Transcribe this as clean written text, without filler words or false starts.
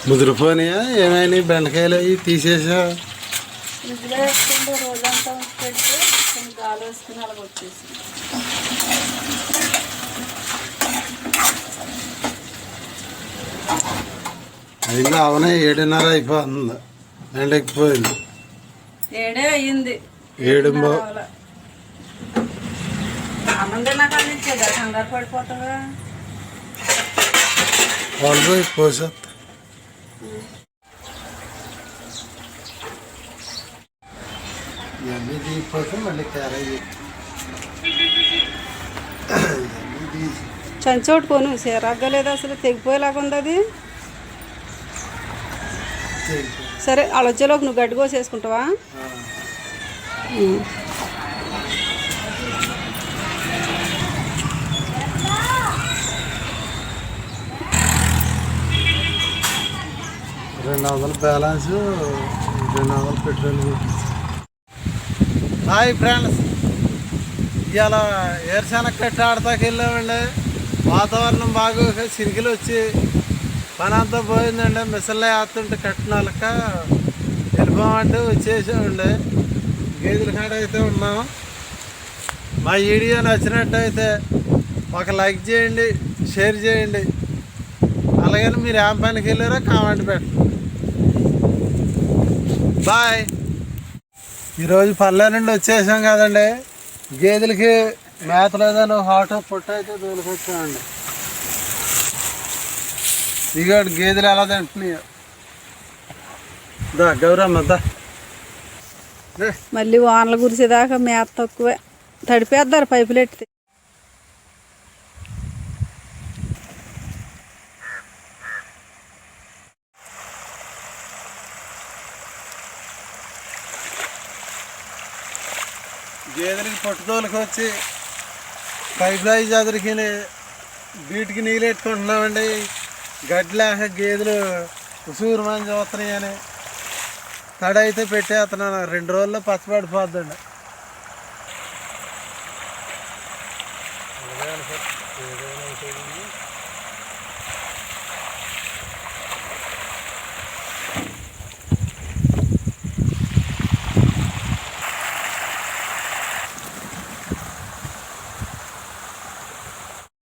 ముదిరిపోయినాయా ఏమైనా బెండకాయలు అవి తీసేసా? ఫ్రిడ్జ్లో వేసుకుంటే రోజంతా పెడితే కొన్ని గాలి వేసుకుని అలా వచ్చేసి అయిందా? అవునా, 7:30 అయిపోతుంది. ఎండెక్కిపోయింది. 7 అయ్యింది. 7 అన్నం తిన్నాక ఇచ్చేదా కంగారు పడిపోతుందా? వాళ్ళు పోసా ఇవన్నీ తీసిపోతే మళ్ళీ క్యారేజ్ చంచోటు కొను సిరగ్గలేదు అసలు తెగిపోయేలాగా ఉంది అది. సరే అలొచ్చేలోకి నువ్వు గడ్డి కోసేసుకుంటావా? $200 బ్యాలెన్స్, 200 పెట్రోల్. హాయ్ ఫ్రెండ్స్, ఇవాళ ఏరుశనగ కట్టి ఆడతాకి వెళ్ళామండి. వాతావరణం బాగోక సిరికిలు వచ్చి పని అంతా పోయిందండి. మిసల్లో వేస్తుంటే కట్టినాక వెళ్ళిపోమంటే వచ్చేసామండి. గేదెల కాడ అయితే ఉన్నాం. మా వీడియో నచ్చినట్టయితే ఒక లైక్ చేయండి, షేర్ చేయండి. అలాగే మీరు ఏం పనికి వెళ్ళారో కామెంట్ పెట్టండి. బాయ్. ఈరోజు పల్లె నుండి వచ్చేసాం కదండి. గేదెలకి మేత లేదని ఆటో పుట్ట అయితే దూలుకొచ్చామండి. ఇక గేదెలు ఎలా తింటున్నాయో. దా గౌరమ్మ దా. మళ్ళీ వానలు కురిసేదాకా మేత తక్కువే, తడిపేద్దారు పైపులు ఎట్టితే. గేదెలకి పట్టుదోలకి వచ్చి పైప్ లైన్ చదువుకి బీటికి నీళ్ళు ఎట్టుకుంటున్నామండి. గడ్డి లేక గేదెలు ఉసూరు మంది చూస్తున్నాయని తడి అయితే పెట్టేస్తున్నాను. 2 రోజుల్లో పచ్చబడిపోద్దండి.